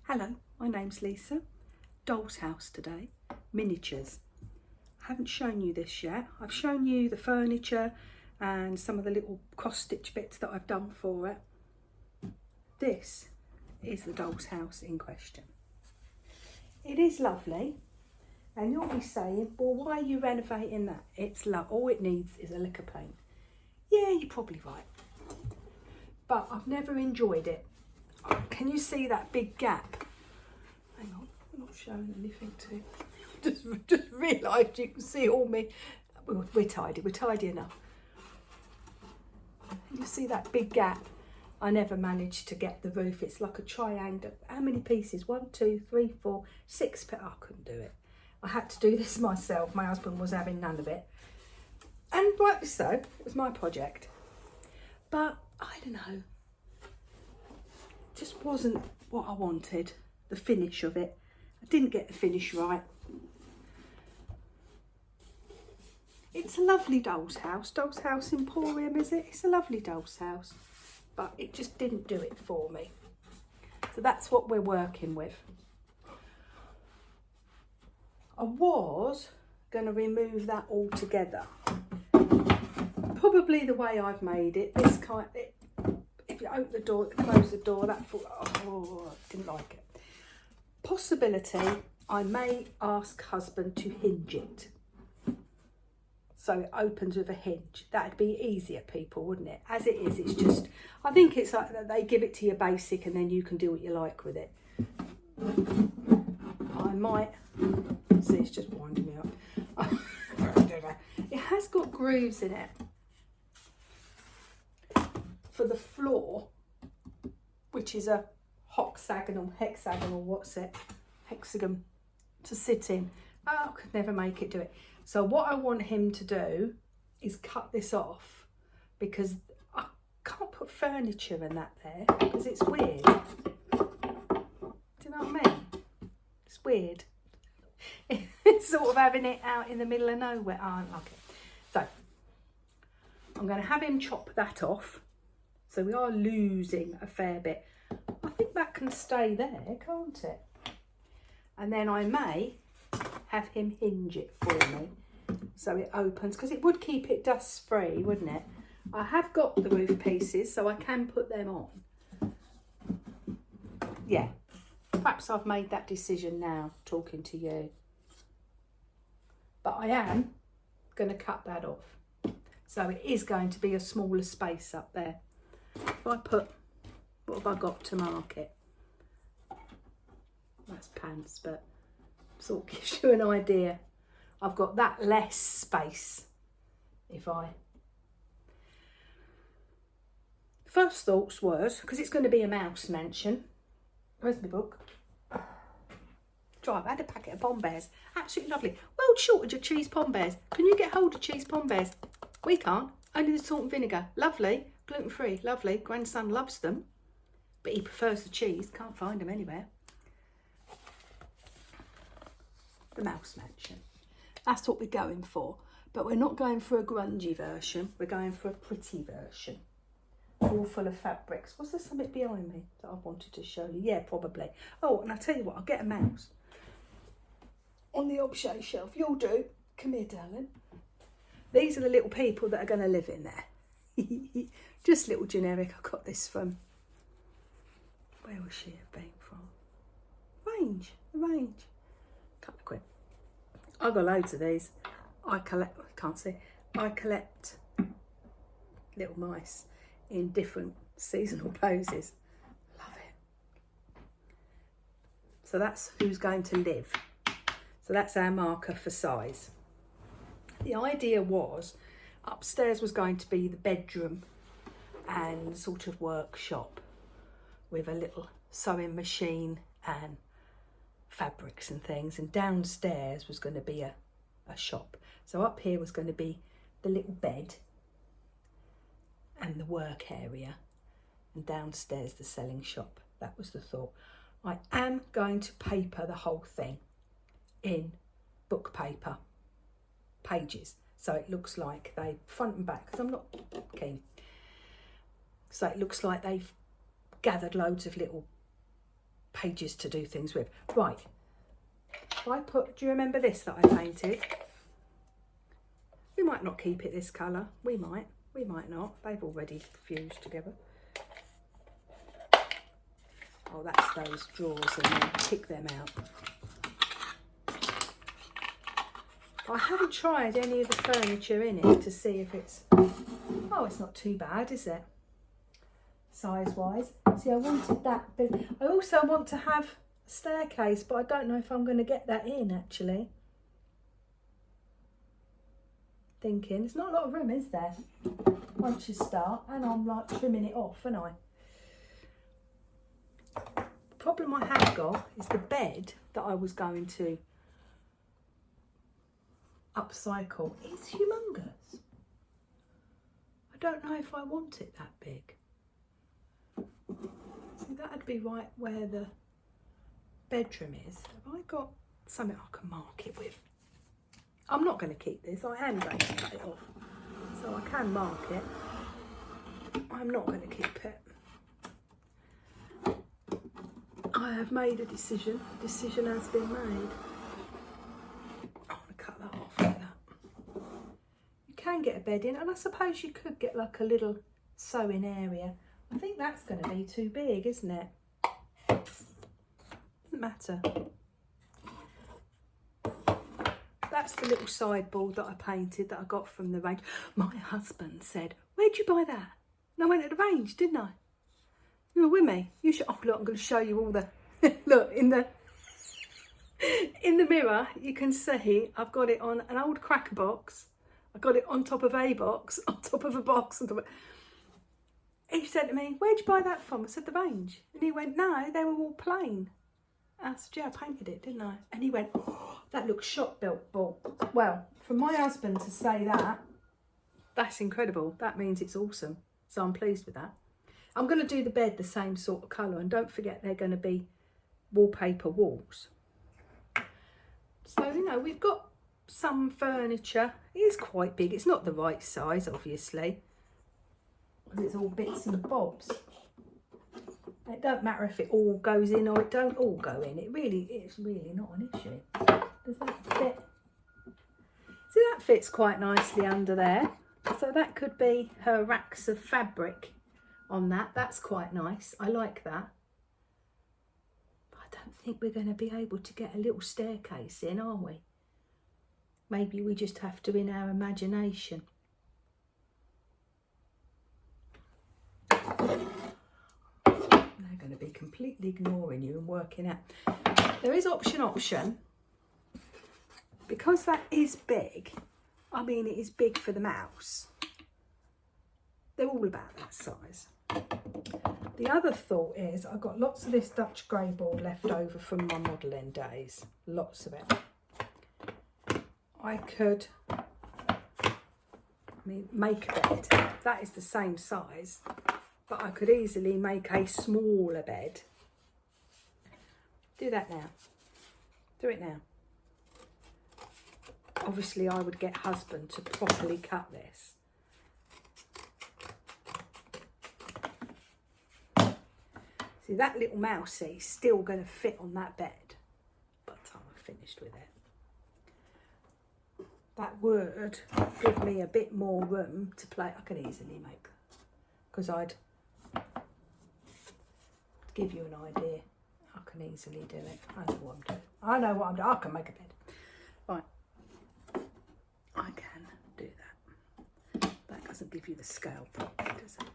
Hello, my name's Lisa. Doll's house today, miniatures. I haven't shown you this yet. I've shown you the furniture and some of the little cross-stitch bits that I've done for it. This is the doll's house in question. It is lovely, and you'll be saying, well, why are you renovating that? It's all it needs is a lick of paint. Yeah, you're probably right. But I've never enjoyed it. Can you see that big gap? Hang on, I'm not showing anything to. Just realised you can see all me. We're tidy enough. You see that big gap? I never managed to get the roof. It's like a triangle. How many pieces? 1, 2, 3, 4, 6. I couldn't do it. I had to do this myself. My husband was having none of it. And rightly so, it was my project. But I don't know. Just wasn't what I wanted, the finish of it. I didn't get the finish right. It's a lovely doll's house emporium, is it? It's a lovely doll's house, but it just didn't do it for me. So that's what we're working with. I was going to remove that altogether. Probably the way I've made it, this kind. If you open the door, close the door, that I didn't like it. Possibility, I may ask husband to hinge it. So it opens with a hinge. That'd be easier, people, wouldn't it? As it is, it's just, I think it's like that they give it to you basic and then you can do what you like with it. I might, see, it's just winding me up. It has got grooves in it for the floor, which is a hexagon, hexagon to sit in. Oh, I could never make it do it. So what I want him to do is cut this off, because I can't put furniture in that there because it's weird. Do you know what I mean? It's weird. It's sort of having it out in the middle of nowhere. I don't like it. So I'm going to have him chop that off. So we are losing a fair bit. I think that can stay there, can't it? And then I may have him hinge it for me so it opens, because it would keep it dust free, wouldn't it? I have got the roof pieces, so I can put them on. Yeah, perhaps I've made that decision now talking to you. But I am going to cut that off. So it is going to be a smaller space up there. If I put, what have I got to mark it? That's pants, but sort of gives you an idea. I've got that less space. First thoughts was, because it's going to be a mouse mansion. Where's my book? I had a packet of pom bears. Absolutely lovely. World shortage of cheese pom bears. Can you get hold of cheese pom bears? We can't. Only the salt and vinegar. Lovely. Gluten-free. Lovely. Grandson loves them, but he prefers the cheese. Can't find them anywhere. The mouse mansion. That's what we're going for. But we're not going for a grungy version. We're going for a pretty version. All full of fabrics. Was there something behind me that I wanted to show you? Yeah, probably. Oh, and I'll tell you what, I'll get a mouse. On the objet shelf. You'll do. Come here, darling. These are the little people that are going to live in there. Just little generic. I got this from, where was she have been from? Range. Couple of quid. I've got loads of these. I collect little mice in different seasonal poses. Love it. So that's who's going to live. So that's our marker for size. The idea was, upstairs was going to be the bedroom and sort of workshop with a little sewing machine and fabrics and things, and downstairs was going to be a shop. So up here was going to be the little bed and the work area, and downstairs the selling shop. That was the thought. I am going to paper the whole thing in book paper pages, so it looks like they front and back, because I'm not keen. So it looks like they've gathered loads of little pages to do things with. Right, if I put, do you remember this that I painted? We might not keep it this colour. We might not. They've already fused together. Oh, that's those drawers, and then pick them out. I haven't tried any of the furniture in it to see if it's... Oh, it's not too bad, is it? Size-wise. See, I wanted that bit. I also want to have a staircase, but I don't know if I'm going to get that in, actually. Thinking. There's not a lot of room, is there? Once you start, and I'm like trimming it off, aren't I? The problem I have got is the bed that I was going to upcycle is humongous. I don't know if I want it that big. See, that'd be right where the bedroom is. Have I got something I can mark it with? I'm not going to keep this. I am going to cut it off, so I can mark it. I'm not going to keep it. I have made a decision. The decision has been made. I'm going to cut that off like that. You can get a bed in, and I suppose you could get like a little sewing area. I think that's going to be too big, isn't it? Doesn't matter. That's the little sideboard that I painted that I got from the range. My husband said, "Where'd you buy that?" And I went to the range, didn't I? You were with me. You should. Oh, look, I'm going to show you all the... Look, in the mirror, you can see I've got it on an old cracker box. I got it on top of a box, on top of a box. On top of... He said to me, "Where'd you buy that from?" I said, "The range." And he went, "No, they were all plain." I said, "Yeah, I painted it, didn't I?" And he went, "Oh, that looks shop built, Ball." Well, for my husband to say that, that's incredible. That means it's awesome. So I'm pleased with that. I'm going to do the bed the same sort of colour, and don't forget they're going to be wallpaper walls. So, you know, we've got some furniture. It is quite big. It's not the right size, obviously, because it's all bits and bobs. It don't matter if it all goes in or it don't all go in. It's really not an issue. Does that fit? See, that fits quite nicely under there. So that could be her racks of fabric on that. That's quite nice. I like that. But I don't think we're going to be able to get a little staircase in, are we? Maybe we just have to in our imagination. They're going to be completely ignoring you and working out. There is option. Because that is big, I mean, it is big for the mouse. They're all about that size. The other thought is I've got lots of this Dutch grey board left over from my modelling days. Lots of it. I could make a bed. That is the same size. But I could easily make a smaller bed. Do that now. Do it now. Obviously, I would get husband to properly cut this. See, that little mousie's still going to fit on that bed by the time I've finished with it. That would give me a bit more room to play. I could easily make, because I'd give you an idea. I can easily do it. I know what I'm doing. I know what I'm doing. I can make a bed. Right. I can do that. That doesn't give you the scale properly, does it?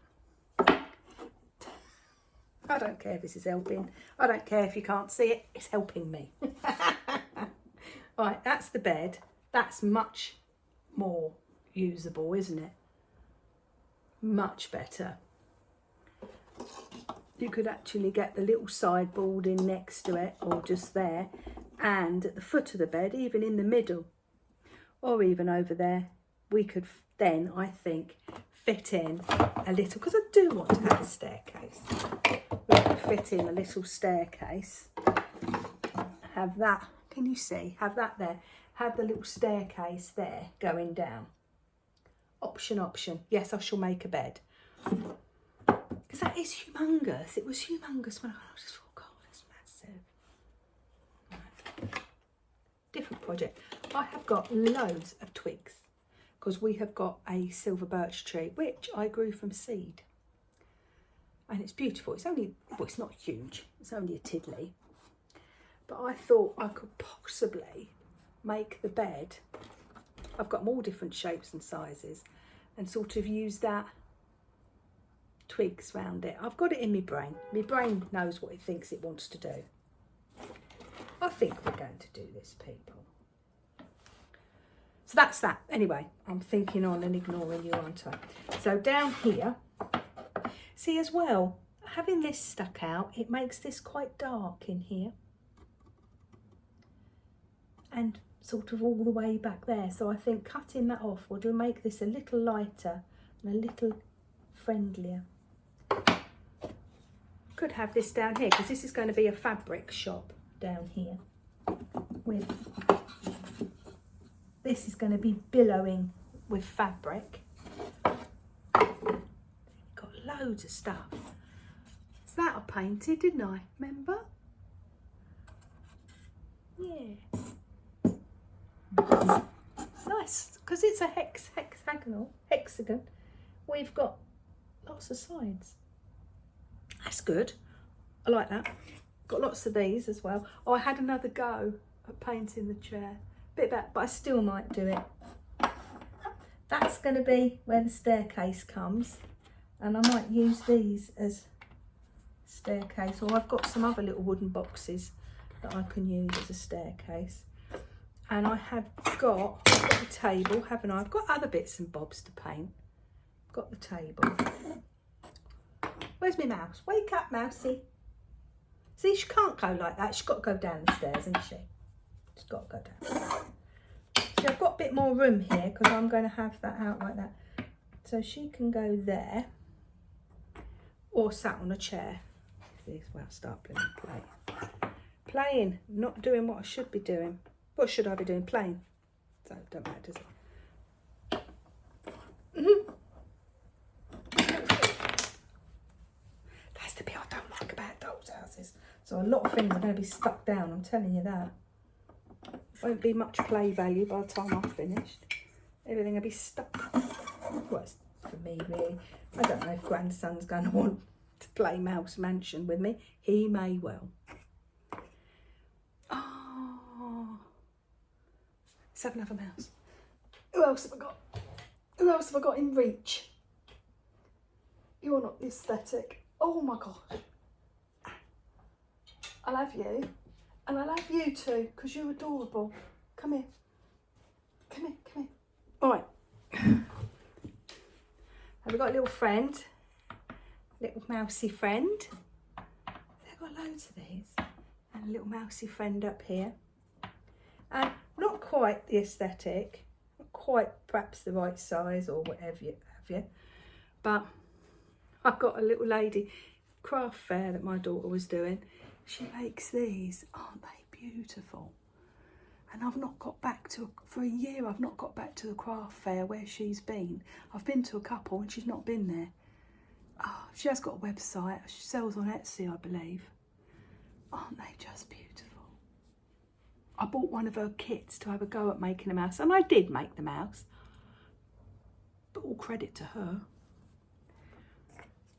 I don't care if this is helping. I don't care if you can't see it. It's helping me. Right, that's the bed. That's much more usable, isn't it? Much better. You could actually get the little sideboard in next to it, or just there, and at the foot of the bed, even in the middle, or even over there, we could then, I think, fit in a little, because I do want to have a staircase. We could fit in a little staircase. Have that, can you see? Have that there. Have the little staircase there going down. Option. Yes, I shall make a bed. Because that is humongous. It was humongous when I just thought, God, that's project. I have got loads of twigs because we have got a silver birch tree, which I grew from seed. And it's beautiful. It's only, well, it's not huge. It's only a tiddly. But I thought I could possibly make the bed. I've got them all different shapes and sizes, and sort of use that twigs round it. I've got it in my brain. My brain knows what it thinks it wants to do. I think we're going to do this, people. So that's that. Anyway, I'm thinking on and ignoring you, aren't I? So down here, see as well, having this stuck out, it makes this quite dark in here. And sort of all the way back there. So I think cutting that off will make this a little lighter and a little friendlier. Could have this down here because this is going to be a fabric shop down here. With this is going to be billowing with fabric. Got loads of stuff. So that I painted, didn't I? Remember? Yeah. Nice, because it's a hexagon. We've got lots of sides. That's good. I like that. Got lots of these as well. Oh, I had another go at painting the chair. Bit back, but I still might do it. That's going to be where the staircase comes, and I might use these as staircase. Or I've got some other little wooden boxes that I can use as a staircase. And I have got the table, haven't I? I've got other bits and bobs to paint. Got the table. Where's my mouse? Wake up, Mousey. See, she can't go like that. She's got to go down the stairs, hasn't she? She's got to go down. See, I've got a bit more room here because I'm going to have that out like that. So she can go there or sat on a chair. Well, start playing, not doing what I should be doing. What should I be doing? Playing. So it don't matter, does it? That's the bit I don't like about dolls' houses. So a lot of things are going to be stuck down, I'm telling you that. Won't be much play value by the time I've finished. Everything will be stuck. Well, it's for me, really. I don't know if grandson's going to want to play Mouse Mansion with me. He may well. Let's have another mouse. Who else have I got? Who else have I got in reach? You're not the aesthetic. Oh my gosh. I love you. And I love you too, because you're adorable. Come here. Come here, come here. All right. Have we got a little friend? Little mousy friend. I've got loads of these. And a little mousy friend up here. And not quite the aesthetic, not quite perhaps the right size or whatever you have you. But I've got a little lady craft fair that my daughter was doing. She makes these, aren't they beautiful? And I've not got back to, for a year, I've not got back to the craft fair where she's been. I've been to a couple and she's not been there. Oh, she has got a website. She sells on Etsy, I believe. Aren't they just beautiful? I bought one of her kits to have a go at making a mouse, and I did make the mouse. But all credit to her.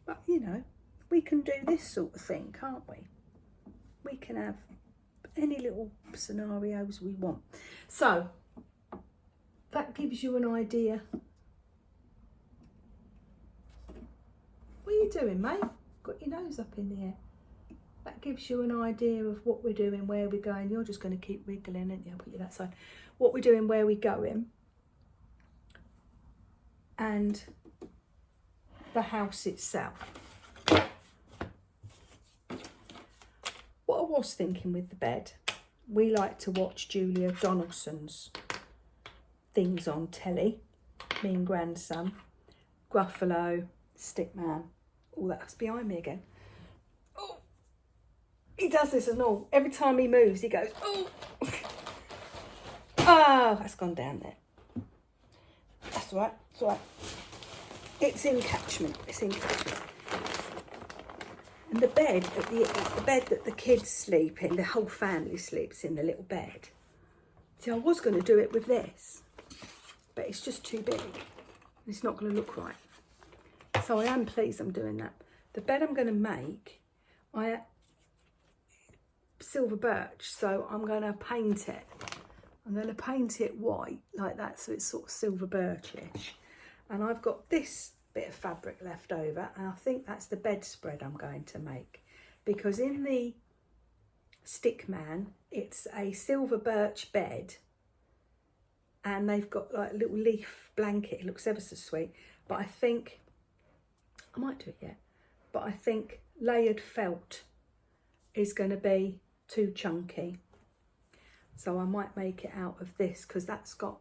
But, you know, we can do this sort of thing, can't we? We can have any little scenarios we want. So, that gives you an idea. What are you doing, mate? Got your nose up in the air. That gives you an idea of what we're doing, where we're going. You're just going to keep wiggling, aren't you? I'll put you that side. What we're doing, where we're going. And the house itself. What I was thinking with the bed, we like to watch Julia Donaldson's things on telly. Me and grandson. Gruffalo, Stickman. All that's behind me again. Oh, he does this and all. Every time he moves, he goes, oh. Oh, that's gone down there. That's all right. It's all right. It's in catchment. It's in catchment. And the bed, the bed that the kids sleep in, the whole family sleeps in, the little bed. See, I was going to do it with this, but it's just too big. It's not going to look right. So I am pleased I'm doing that. The bed I'm going to make, silver birch, so I'm going to paint it. I'm going to paint it white like that, so it's sort of silver birchish. And I've got this bit of fabric left over, and I think that's the bedspread I'm going to make, because in the Stickman it's a silver birch bed, and they've got like a little leaf blanket. It looks ever so sweet, but I think I might do it yet, but I think layered felt is going to be too chunky, so I might make it out of this, because that's got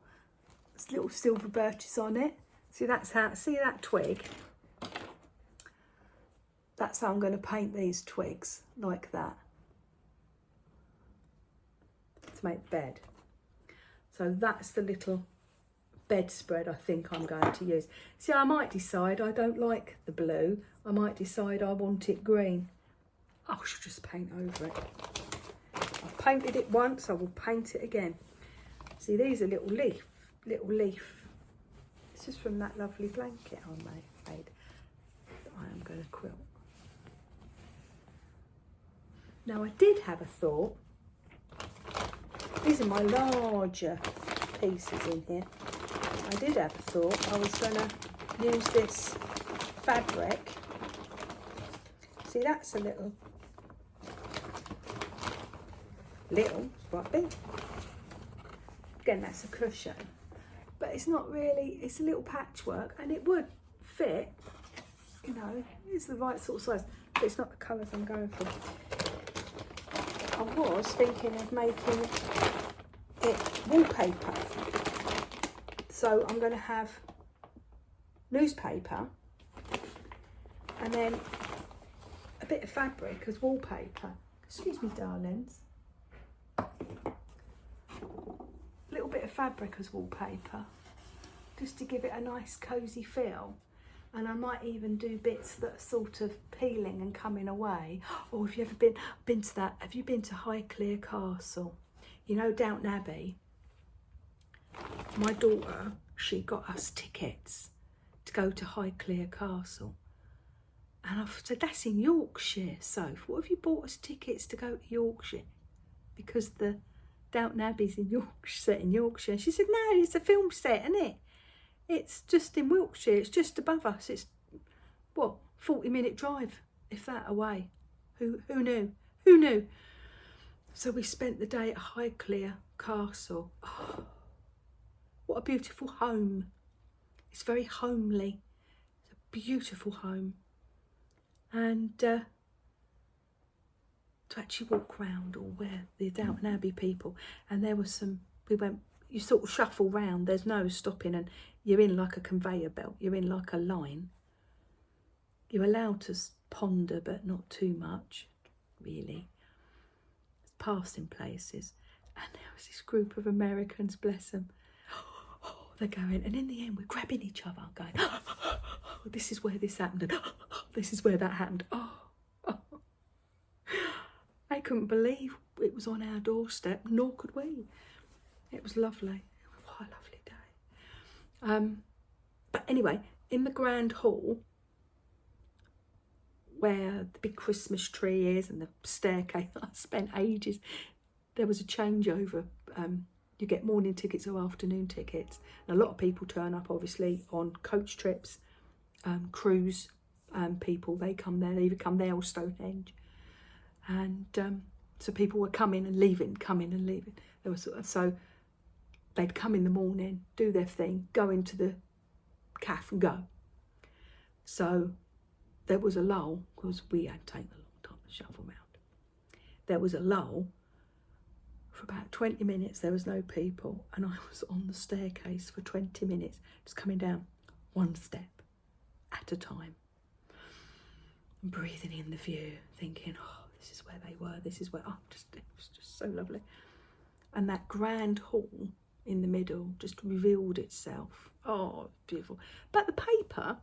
little silver birches on it. See, that's how, see that twig? That's how I'm going to paint these twigs, like that, to make the bed. So that's the little bedspread I think I'm going to use. See, I might decide I don't like the blue. I might decide I want it green. I should just paint over it. I've painted it once, I will paint it again. See, these are little leaf. This is from that lovely blanket I made. I am going to quilt. Now, I did have a thought. These are my larger pieces in here. I did have a thought I was going to use this fabric. See, that's a little, it's quite big. Again, that's a cushion, but it's not really, it's a little patchwork, and it would fit, you know, it's the right sort of size, but it's not the colours I'm going for. I was thinking of making it wallpaper. So I'm going to have newspaper and then a bit of fabric as wallpaper. Excuse me, darlings. A little bit of fabric as wallpaper, just to give it a nice cosy feel. And I might even do bits that are sort of peeling and coming away. Or if you've ever been to that, have you been to Highclere Castle? You know, Downton Abbey. My daughter, she got us tickets to go to Highclere Castle. And I've said, that's in Yorkshire, Soph. What have you bought us tickets to go to Yorkshire? Because the Downton Abbey's in Yorkshire, set in Yorkshire. She said, no, it's a film set, isn't it? It's just in Wiltshire, it's just above us. It's, what, 40-minute drive, if that, away. Who knew? Who knew? So we spent the day at Highclere Castle. Oh, what a beautiful home. It's very homely. It's a beautiful home. And to actually walk round, or where the Downton Abbey people, and there was some, we went, you sort of shuffle round, there's no stopping, and you're in like a conveyor belt, you're in like a line. You're allowed to ponder, but not too much, really. It's passing places. And there was this group of Americans, bless them. Oh, they're going, and in the end we're grabbing each other, going, oh, this is where this happened, and this is where that happened. Oh. I couldn't believe it was on our doorstep, nor could we. It was lovely. What a lovely day. But anyway, in the grand hall, where the big Christmas tree is and the staircase, I spent ages. There was a changeover. You get morning tickets or afternoon tickets. And a lot of people turn up, obviously, on coach trips, cruise people. They come there, they either come there or Stonehenge. And so people were coming and leaving. There was so they'd come in the morning, do their thing, go into the cafe and go. So there was a lull, because we had taken a long time to shuffle around. There was a lull for about 20 minutes. There was no people, and I was on the staircase for 20 minutes, just coming down one step at a time, and breathing in the view, thinking, oh, this is where they were, this is where, oh, it was just so lovely. And that grand hall in the middle just revealed itself. Oh, beautiful. But the paper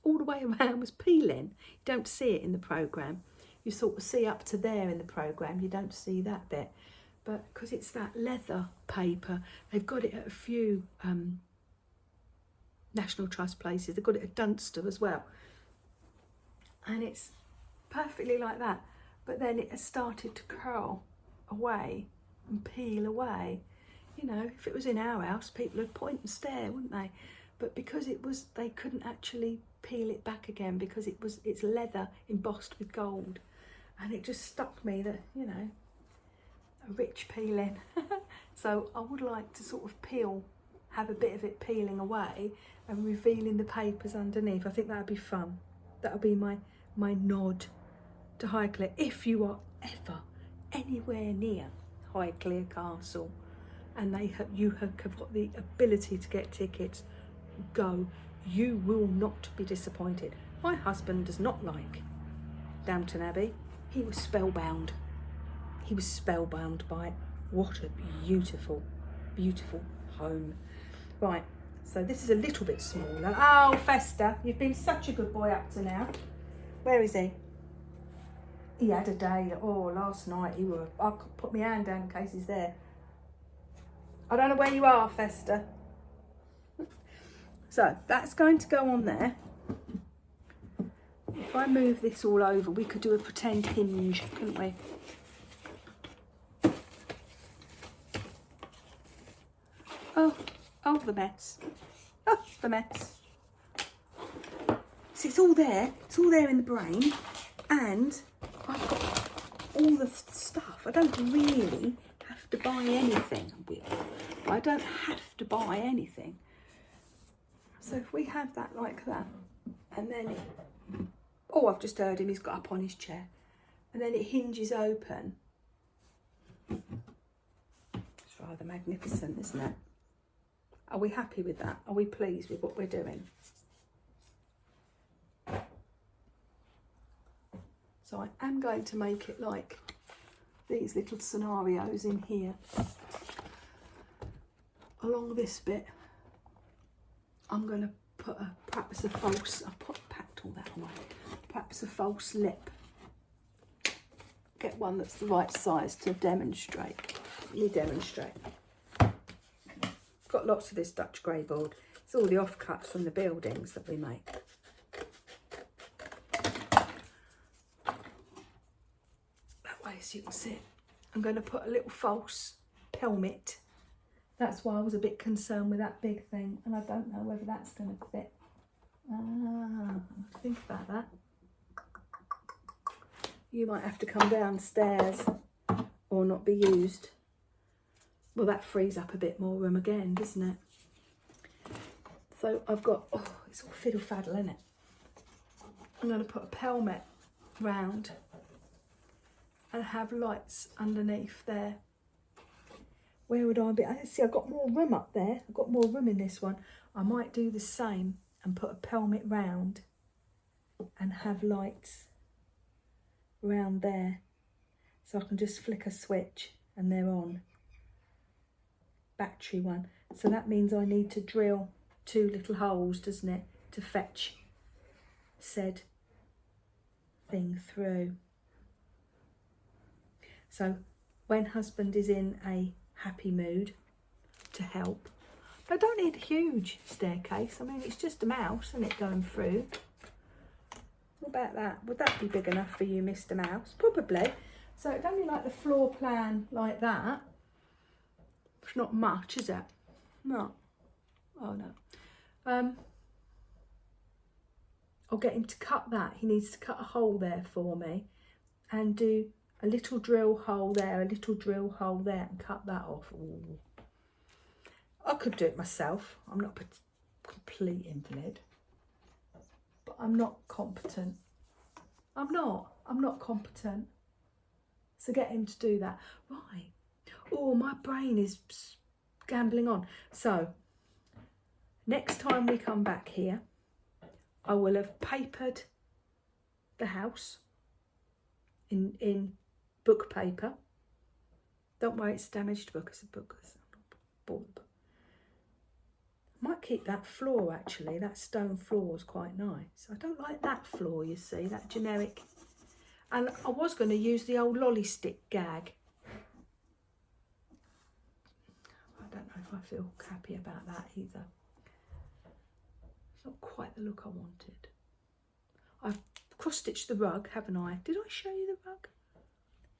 all the way around was peeling. You don't see it in the programme. You sort of see up to there in the programme. You don't see that bit. but because it's that leather paper, they've got it at a few National Trust places. They've got it at Dunster as well, and it's perfectly like that, but then it has started to curl away and peel away. You know, if it was in our house, people would point and stare, wouldn't they? But because it was, they couldn't actually peel it back again because it's leather embossed with gold, and it just struck me that, you know, a rich peeling. So I would like to sort of have a bit of it peeling away and revealing the papers underneath. I think that'd be fun. That'll be my nod to Highclere. If you are ever anywhere near Highclere Castle and you have got the ability to get tickets, go. You will not be disappointed. My husband does not like Downton Abbey. He was spellbound. He was spellbound by it. What a beautiful, beautiful home. Right, so this is a little bit smaller. Oh, Fester, you've been such a good boy up to now. Where is he? He had a day. Oh, last night I could put my hand down in case he's there. I don't know where you are, Fester. So that's going to go on there. If I move this all over, we could do a pretend hinge, couldn't we? Oh, the mess. Oh, the mess. See, it's all there. It's all there in the brain. And I've got all the stuff. I don't really have to buy anything. I don't have to buy anything. So if we have that like that, and then oh, I've just heard him, he's got up on his chair, and then it hinges open. It's rather magnificent, isn't it? Are we happy with that? Are we pleased with what we're doing? So I am going to make it like these little scenarios in here. Along this bit, I'm going to put perhaps a false, packed all that away, perhaps a false lip. Get one that's the right size to demonstrate. Let me demonstrate. Got lots of this Dutch grey board. It's all the offcuts from the buildings that we make. That way so you can see it. I'm going to put a little false pelmet. That's why I was a bit concerned with that big thing, and I don't know whether that's going to fit. Think about that. You might have to come downstairs or not be used. Well, that frees up a bit more room again, doesn't it? So I've got, oh, it's all fiddle-faddle, isn't it? I'm going to put a pelmet round and have lights underneath there. Where would I be? See, I've got more room up there. I've got more room in this one. I might do the same and put a pelmet round and have lights round there. So I can just flick a switch and they're on. Battery one. So that means I need to drill 2 little holes, doesn't it, to fetch said thing through. So when husband is in a happy mood to help. I don't need a huge staircase. I mean, it's just a mouse, isn't it, going through? What about that? Would that be big enough for you, Mr. Mouse? Probably. So it's only like the floor plan like that. It's not much, is it? No. Oh, no. I'll get him to cut that. He needs to cut a hole there for me and do a little drill hole there, a little drill hole there, and cut that off. Ooh. I could do it myself. I'm not a complete invalid, but I'm not competent. I'm not competent. So get him to do that. Right. Oh, my brain is gambling on. So next time we come back here, I will have papered the house in book paper. Don't worry, it's a damaged book. It's a book. It's a book. I might keep that floor, actually. That stone floor is quite nice. I don't like that floor, you see, that generic. And I was going to use the old lolly stick gag. if I feel happy about that either. It's not quite the look I wanted. I've cross-stitched the rug, haven't I? Did I show you the rug?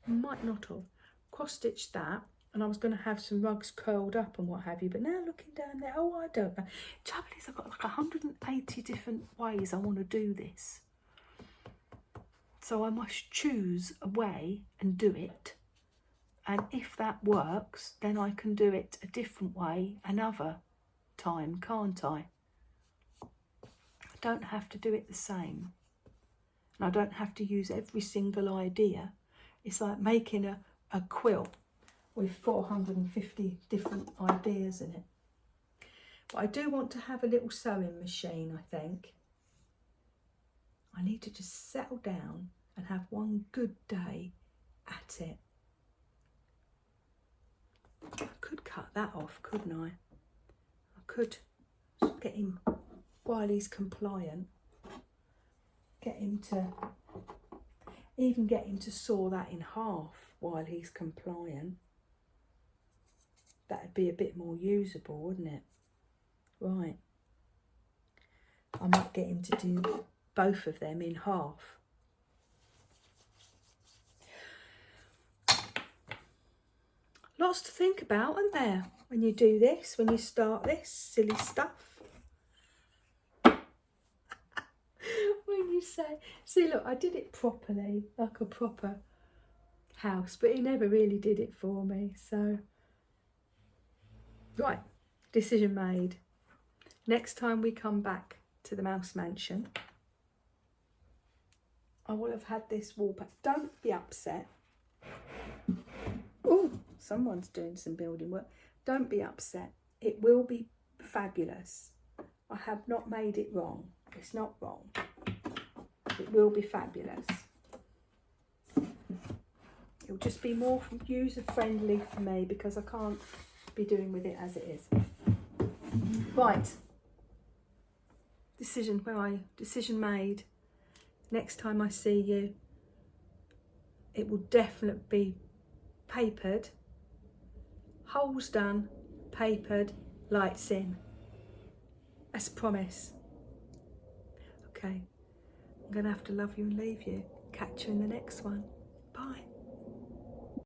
Might not have. Cross-stitched that, and I was going to have some rugs curled up and what have you, but now looking down there, oh, I don't know. The trouble is, I've got like 180 different ways I want to do this. So I must choose a way and do it. And if that works, then I can do it a different way another time, can't I? I don't have to do it the same. And I don't have to use every single idea. It's like making a quilt with 450 different ideas in it. But I do want to have a little sewing machine, I think. I need to just settle down and have one good day at it. I could cut that off, couldn't I? I could get him, while he's compliant, even get him to saw that in half while he's compliant. That'd be a bit more usable, wouldn't it? Right. I might get him to do both of them in half. Lots to think about, aren't there, when you do this, when you start this silly stuff. When you say, see, look, I did it properly, like a proper house, but he never really did it for me, so. Right, decision made. Next time we come back to the mouse mansion, I will have had this wallpaper. Don't be upset. Oh, someone's doing some building work. Don't be upset. It will be fabulous. I have not made it wrong. It's not wrong. It will be fabulous. It'll just be more user friendly for me because I can't be doing with it as it is. Right. Decision, where are you? Decision made. Next time I see you, it will definitely be papered, holes done, papered, lights in. That's a promise. Okay, I'm going to have to love you and leave you. Catch you in the next one. Bye.